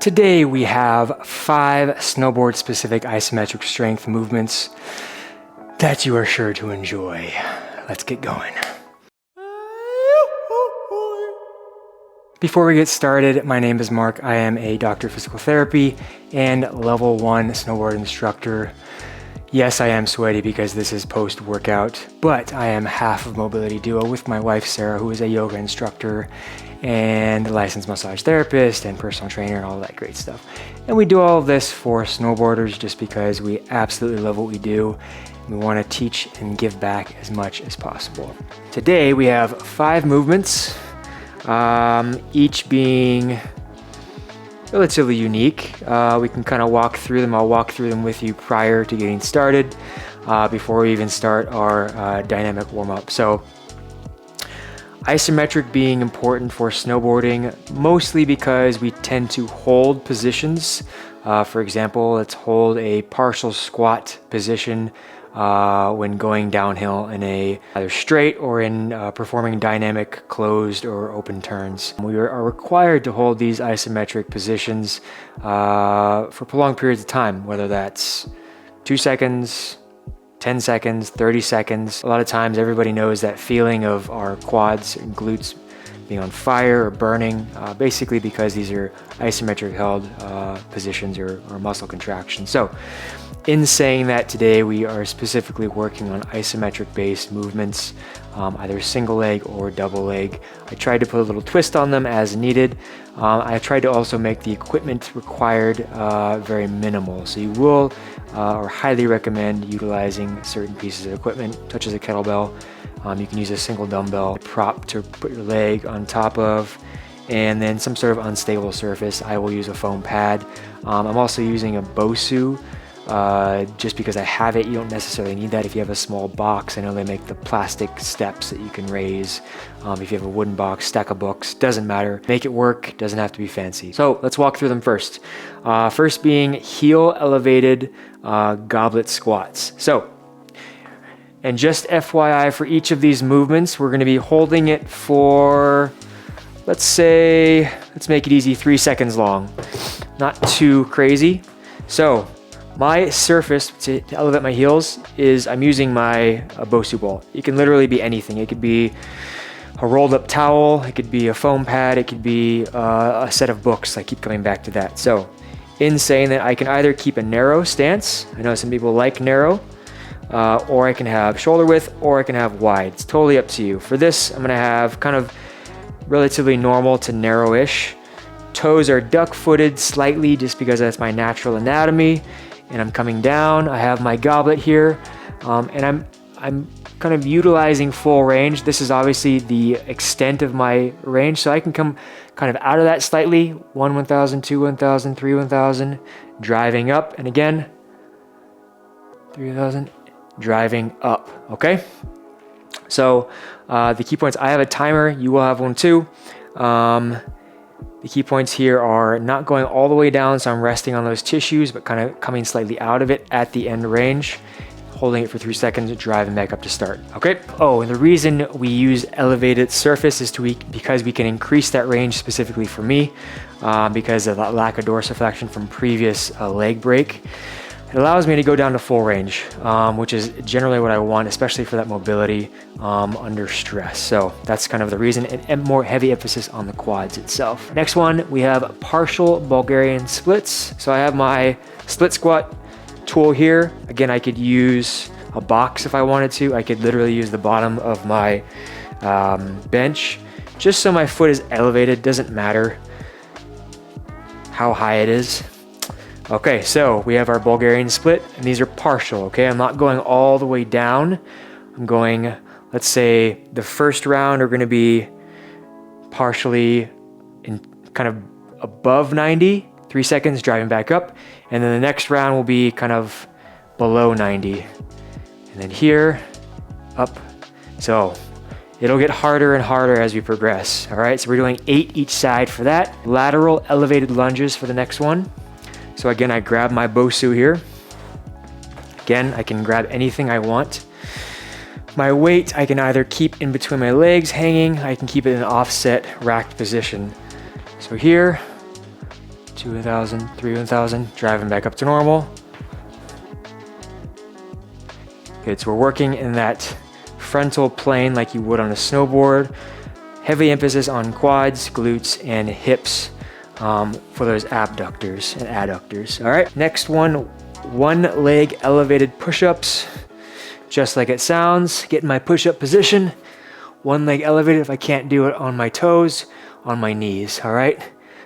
Today we have 5 snowboard-specific isometric strength movements that you are sure to enjoy. Let's get going. Before we get started, my name is Mark. I am a doctor of physical therapy and level 1 snowboard instructor. Yes, I am sweaty because this is post-workout, but I am half of Mobility Duo with my wife Sarah, who is a yoga instructor and a licensed massage therapist and personal trainer and all that great stuff. And we do all of this for snowboarders just because we absolutely love what we do. We want to teach and give back as much as possible. Today we have 5 movements, each being relatively unique. We can kind of walk through them. I'll walk through them with you prior to getting started, before we even start our dynamic warm-up. So isometric being important for snowboarding, mostly because we tend to hold positions. For example, let's hold a partial squat position when going downhill in a either straight or in performing dynamic closed or open turns. We are required to hold these isometric positions for prolonged periods of time, whether that's 2 seconds, 10 seconds, 30 seconds. A lot of times everybody knows that feeling of our quads and glutes being on fire or burning, basically because these are isometric held positions or muscle contractions. So in saying that, today we are specifically working on isometric based movements, either single leg or double leg. I tried to put a little twist on them as needed. I tried to also make the equipment required very minimal. So you will or highly recommend utilizing certain pieces of equipment, such as a kettlebell. You can use a single dumbbell prop to put your leg on top of, and then some sort of unstable surface. I will use a foam pad. I'm also using a Bosu, just because I have it. You don't necessarily need that if you have a small box. I know they make the plastic steps that you can raise. If you have a wooden box, stack of books, doesn't matter. Make it work, doesn't have to be fancy. So let's walk through them first. First being heel elevated goblet squats. So, and just FYI, for each of these movements, we're gonna be holding it for, let's make it easy, 3 seconds long. Not too crazy. So, my surface to elevate my heels is I'm using my Bosu ball. It can literally be anything. It could be a rolled up towel, it could be a foam pad, it could be a set of books. I keep coming back to that. So in saying that, I can either keep a narrow stance. I know some people like narrow, or I can have shoulder width, or I can have wide. It's totally up to you. For this, I'm gonna have kind of relatively normal to narrow-ish. Toes are duck-footed slightly just because that's my natural anatomy. And I'm coming down. I have my goblet here, and I'm kind of utilizing full range. This is obviously the extent of my range, so I can come kind of out of that slightly. 1 1000, 2 1000, 3 1000, driving up, and again 3000, driving up. Okay. So the key points. I have a timer. You will have one too. The key points here are not going all the way down, so I'm resting on those tissues, but kind of coming slightly out of it at the end range, holding it for 3 seconds, driving back up to start. Okay. Oh, and the reason we use elevated surface is because we can increase that range specifically for me, because of that lack of dorsiflexion from previous leg break. It allows me to go down to full range, which is generally what I want, especially for that mobility under stress. So that's kind of the reason, and more heavy emphasis on the quads itself. Next one, we have partial Bulgarian splits. So I have my split squat tool here. Again, I could use a box if I wanted to. I could literally use the bottom of my bench, just so my foot is elevated. Doesn't matter how high it is. Okay, so we have our Bulgarian split, and these are partial, okay? I'm not going all the way down. I'm going, let's say the first round are gonna be partially in kind of above 90, 3 seconds, driving back up. And then the next round will be kind of below 90. And then here, up. So it'll get harder and harder as we progress, all right? So we're doing 8 each side for that. Lateral elevated lunges for the next one. So again, I grab my Bosu here. Again, I can grab anything I want. My weight, I can either keep in between my legs hanging, I can keep it in an offset racked position. So here, 2 1000, 3 1000, driving back up to normal. Good, so we're working in that frontal plane like you would on a snowboard. Heavy emphasis on quads, glutes, and hips for those abductors and adductors. All right, next one leg elevated push-ups. Just like it sounds, get in my push-up position. One leg elevated if I can't do it on my toes, on my knees, all right?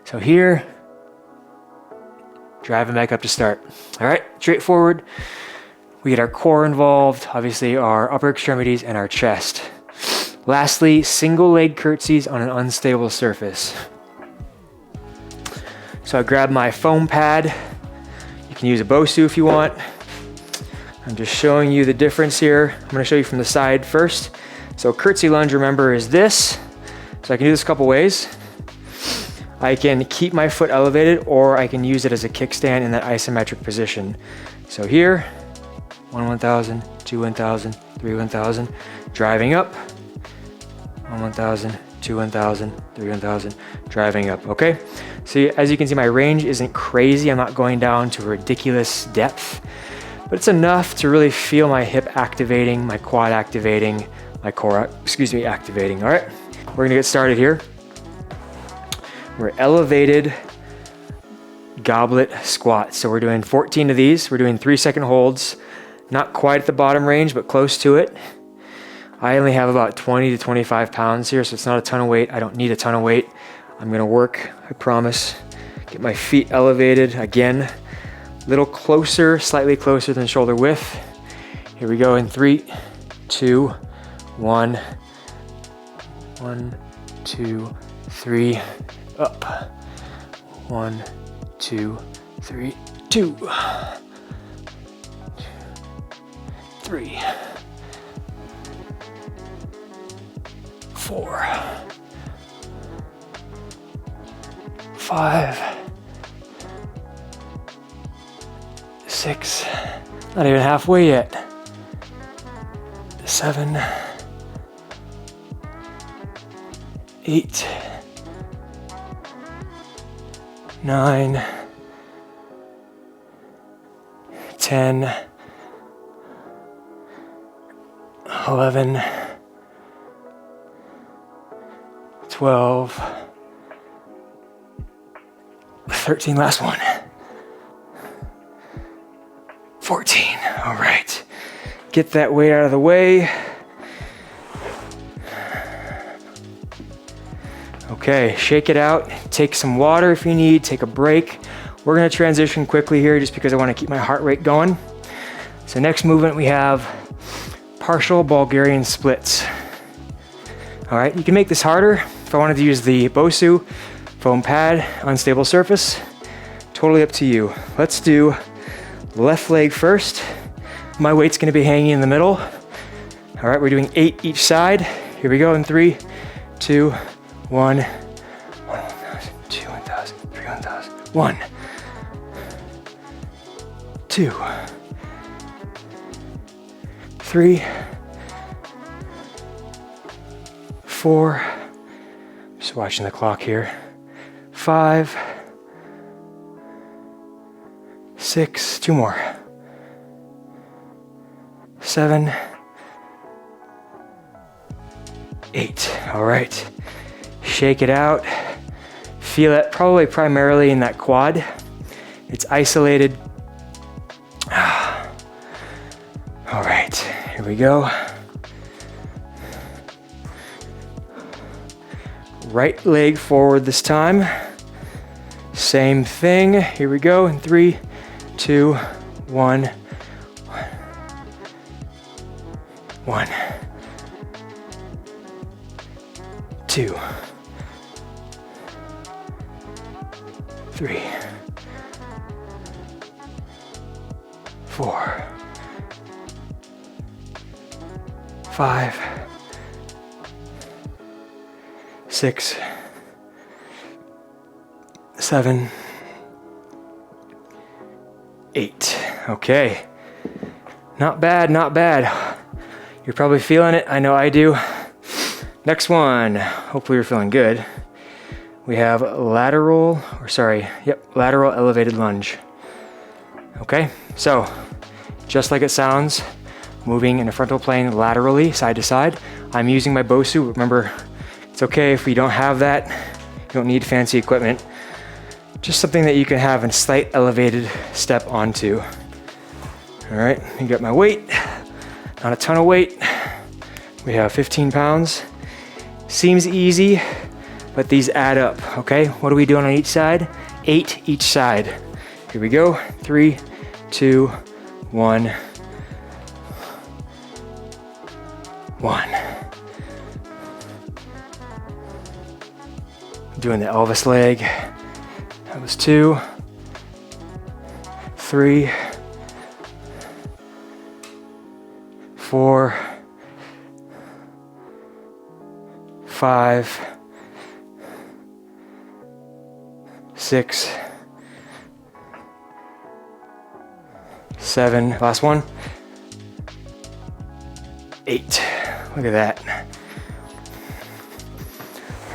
So here, driving back up to start. All right, straightforward. We get our core involved, obviously our upper extremities and our chest. Lastly, single leg curtsies on an unstable surface. So I grab my foam pad. You can use a Bosu if you want. I'm just showing you the difference here. I'm gonna show you from the side first. So curtsy lunge, remember, is this. So I can do this a couple ways. I can keep my foot elevated, or I can use it as a kickstand in that isometric position. So here, 1 1000, 2 1000, 3 1000, driving up. 1 1000, 2 1000, 3 1000, driving up, okay? So as you can see, my range isn't crazy. I'm not going down to a ridiculous depth, but it's enough to really feel my hip activating, my quad activating, my core, activating, all right? We're gonna get started here. We're elevated goblet squats. So we're doing 14 of these. We're doing 3-second holds, not quite at the bottom range, but close to it. I only have about 20 to 25 pounds here, so it's not a ton of weight. I don't need a ton of weight. I'm gonna work, I promise. Get my feet elevated again, a little closer, slightly closer than shoulder width. Here we go in 3, 2, 1. 1, 2, 3, up. 1, 2, 3, 2. 3, 4, 5, 6, not even halfway yet. 7, 8, 9, 10, 11, 12, 13, last one. 14, all right. Get that weight out of the way. Okay, shake it out. Take some water if you need, take a break. We're gonna transition quickly here just because I wanna keep my heart rate going. So next movement we have partial Bulgarian splits. All right, you can make this harder. If I wanted to use the Bosu foam pad, unstable surface, totally up to you. Let's do left leg first. My weight's gonna be hanging in the middle. All right, we're doing 8 each side. Here we go in 3, 2, 1. 1 1000, 2 1000, 3 1000. 1, 2, 3, 4. Just watching the clock here. 5, 6, 2 more. 7, 8. All right. Shake it out. Feel it probably primarily in that quad. It's isolated. All right, here we go. Right leg forward this time. Same thing. Here we go in 3, 2, 1. 1, 2, 3, 4, 5, 6, 7, 8. Okay. Not bad, not bad. You're probably feeling it. I know I do. Next one. Hopefully you're feeling good. we have lateral elevated lunge. Okay, so just like it sounds, moving in a frontal plane laterally, side to side. I'm using my Bosu. Remember, it's okay if you don't have that. You don't need fancy equipment. Just something that you can have a slight elevated step onto. All right, you got my weight, not a ton of weight. We have 15 pounds. Seems easy, but these add up, okay? What are we doing on each side? 8 each side. Here we go, 3, 2, 1. 1. Doing the Elvis leg. That was 2, 3, 4, 5, 6, 7, last one, 8. Look at that.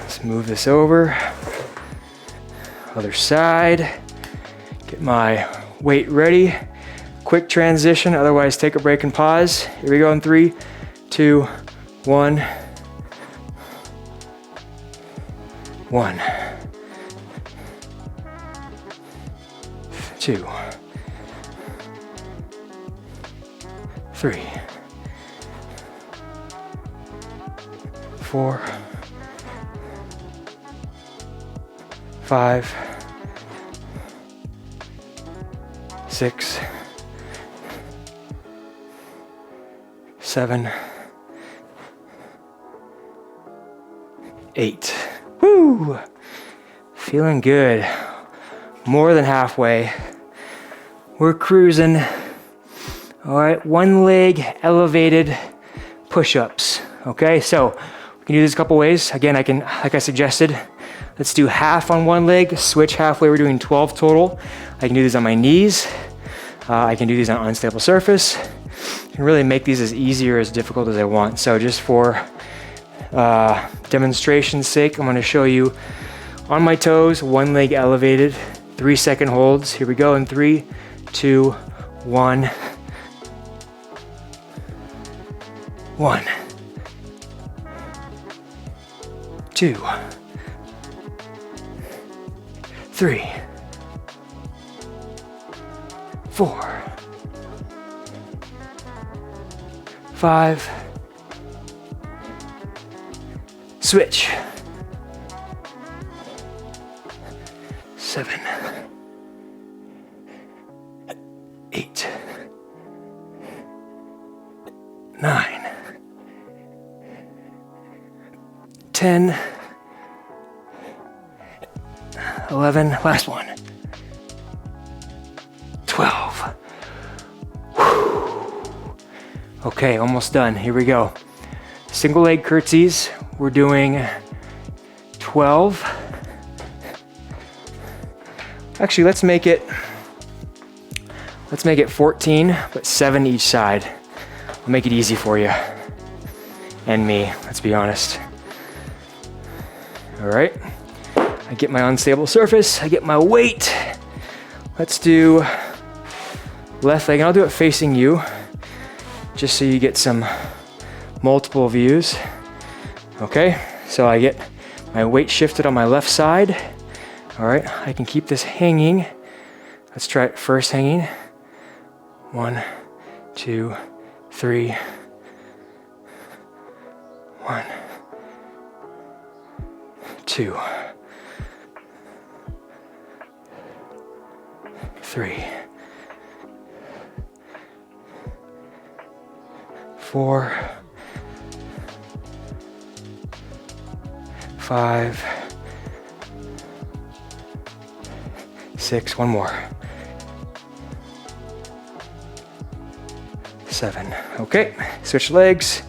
Let's move this over. Other side. Get my weight ready. Quick transition, otherwise take a break and pause. Here we go in 3, 2, 1. 1, 2, 3, 4, 5, 6, 7, 8. Woo! Feeling good. More than halfway. We're cruising. All right, one leg elevated push-ups. Okay, so we can do this a couple ways. Again, like I suggested, let's do half on one leg, switch halfway. We're doing 12 total. I can do these on my knees. I can do these on unstable surface. I can really make these as easy or as difficult as I want. So just for demonstration's sake, I'm going to show you on my toes, one leg elevated, 3-second holds. Here we go in 3, 2, 1. 1, 2, 3, 4, 5. Switch. 7, 8, 9, 10, 11, last one, 12. Whew. Okay, almost done. Here we go. Single leg curtsies. We're doing 12. Actually, let's make it 14, but 7 each side. I'll make it easy for you and me, let's be honest. All right, I get my unstable surface, I get my weight. Let's do left leg, and I'll do it facing you, just so you get some multiple views. Okay, so I get my weight shifted on my left side. All right, I can keep this hanging. Let's try it first hanging. 1, 2, 3. 1, 2, 3, 4, 5, 6, one more. 7. Okay, switch legs.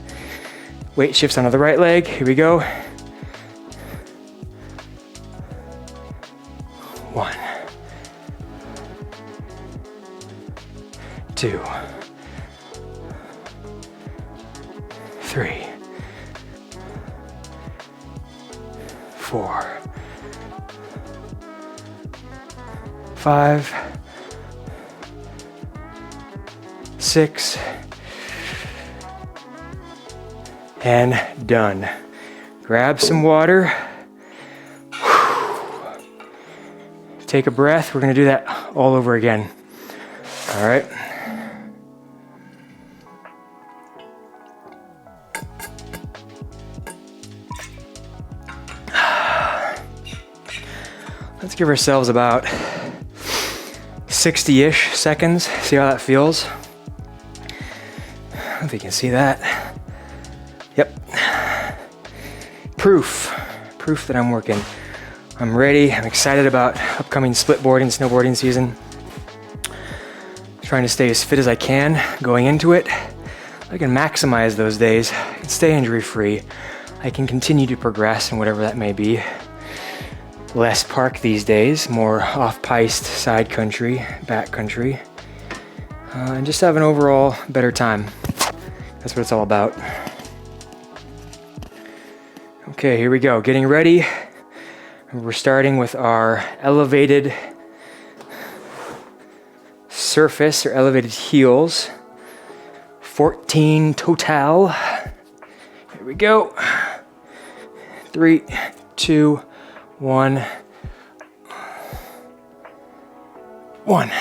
Weight shifts onto the right leg. Here we go. 1, 2, 3, 4, 5, 6, and done. Grab some water. Take a breath. We're gonna do that all over again. All right. Let's give ourselves about 60-ish seconds. See how that feels? I don't know if you can see that. Yep. Proof that I'm working. I'm ready. I'm excited about upcoming splitboarding, snowboarding season. Trying to stay as fit as I can going into it. I can maximize those days. I can stay injury-free. I can continue to progress in whatever that may be. Less park these days, more off-piste side country, back country, and just have an overall better time. That's what it's all about. Okay, here we go, getting ready. We're starting with our elevated surface or elevated heels. 14 total. Here we go. 3, 2, 1. 1,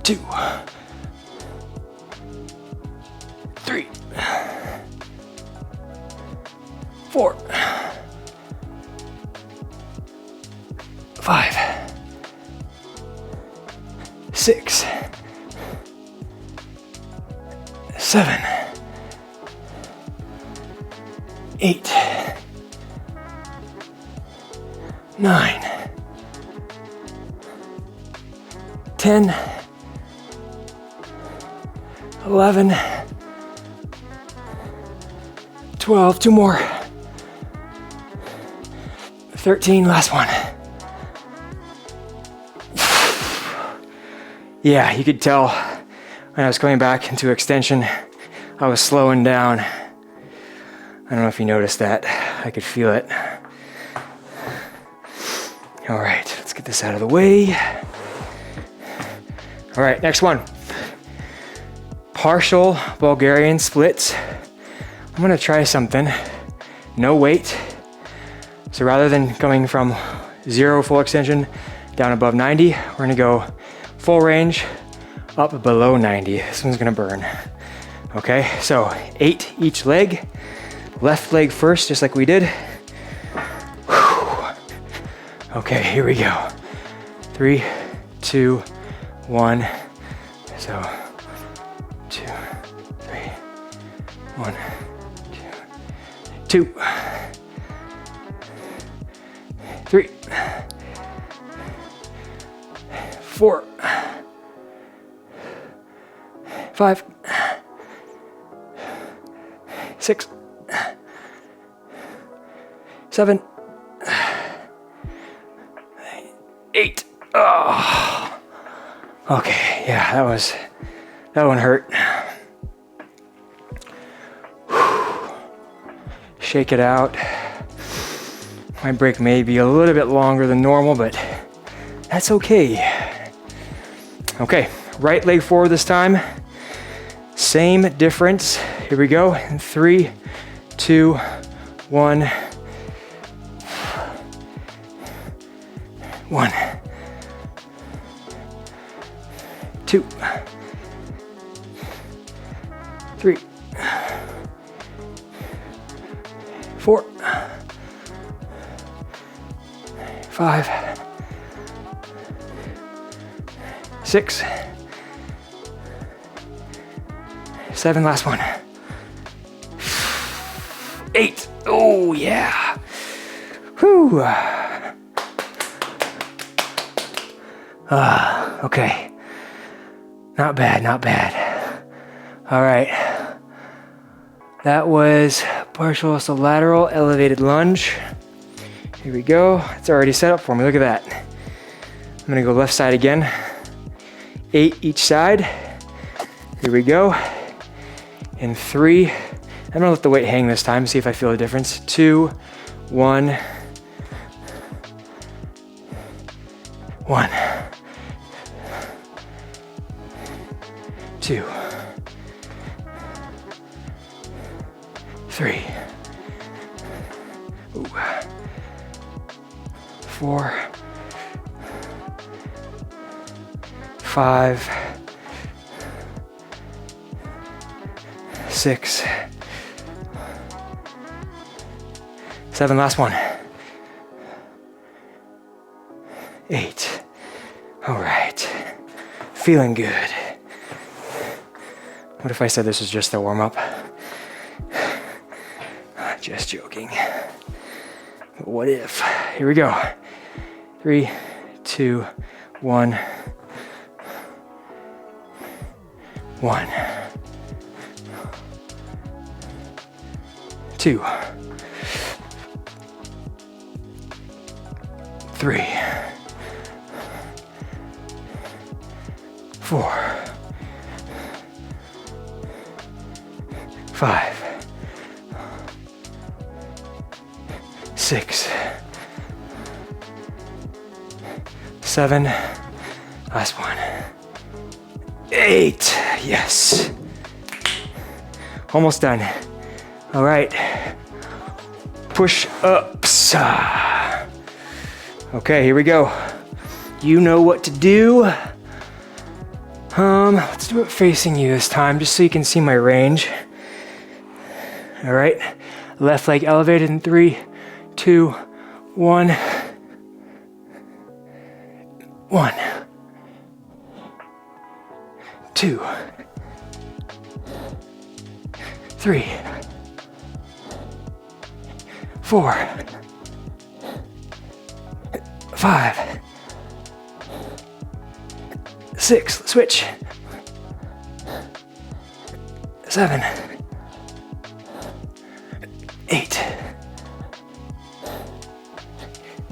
2, 3, 4, 5, 6, 7, 8, 9, 10, 11, 12, 2 more, 13, last one. Yeah, you could tell when I was coming back into extension, I was slowing down. I don't know if you noticed that. I could feel it. All right, let's get this out of the way. All right, next one. Partial Bulgarian splits. I'm gonna try something. No weight. So rather than going from 0 full extension down above 90, we're gonna go full range up below 90. This one's gonna burn. Okay, so 8 each leg. Left leg first, just like we did. Okay, here we go. 3, 2, 1. So 2, 3, 1, 2, 2, 3, 4, 5, 6, 7, 8. Oh. Okay, yeah, that one hurt. Shake it out. My break may be a little bit longer than normal, but that's okay. Okay, right leg forward this time. Same difference. Here we go. In 3, 2, 1. 1, 2, 3, 4, 5, 6, 7, last one. 8. Oh yeah. Whew. Okay. Not bad, not bad. All right. That was partial to lateral elevated lunge. Here we go. It's already set up for me. Look at that. I'm gonna go left side again. 8 each side. Here we go. In 3. I'm gonna let the weight hang this time, see if I feel a difference. 2, 1, 1, 2, 3, 4, 5, 6, 7, last one. 8. All right, feeling good. What if I said this was just a warm-up? Just joking. But what if? Here we go. 3, 2, 1. 1, 2, 3, 4, 5, 6, 7, last one, 8, yes, almost done. All right, push-ups. Okay, here we go. You know what to do. Let's do it facing you this time, just so you can see my range. All right, left leg elevated in 3, 2, 1. 1, 2, 3, 4, 5, 6, switch, 7, 8,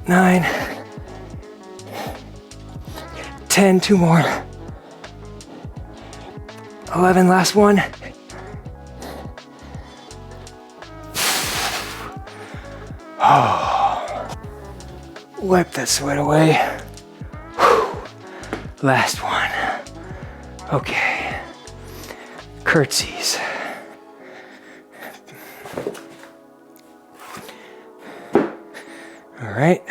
9, 10, 2 more, 11, last one. Oh, wipe that sweat away. Whew. Last one. Okay, curtsies. All right,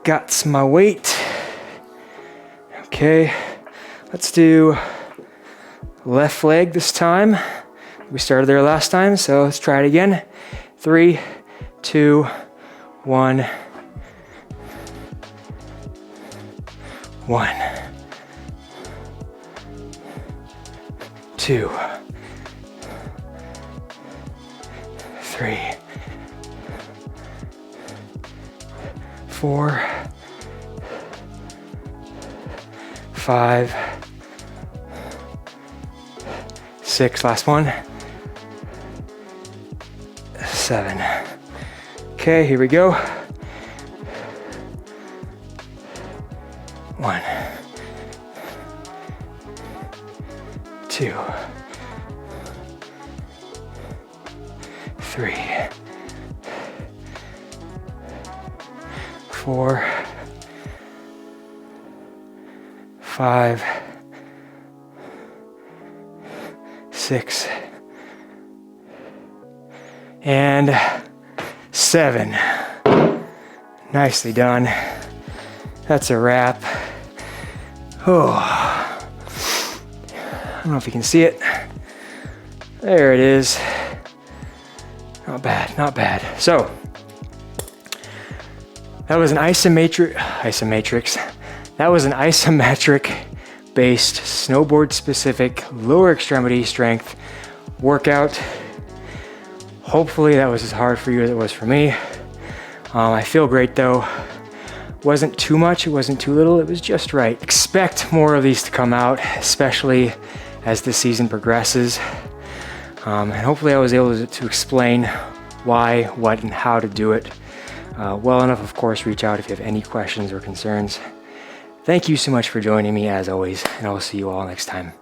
got my weight. Okay, let's do left leg this time. We started there last time, so let's try it again. 3, 2, 1. 1, 2, 3, 4, 5, 6, last one, 7. Okay, here we go. 1, 2, 3, 4, 5, 6, and 7. Nicely done. That's a wrap. Oh, I don't know if you can see it. There it is. Not bad, not bad. So, that was an isometric, that was an isometric based snowboard specific lower extremity strength workout. Hopefully that was as hard for you as it was for me. I feel great though. Wasn't too much, it wasn't too little, it was just right. Expect more of these to come out, especially as the season progresses. And hopefully I was able to explain why, what, and how to do it well enough. Of course, reach out if you have any questions or concerns. Thank you so much for joining me as always, and I will see you all next time.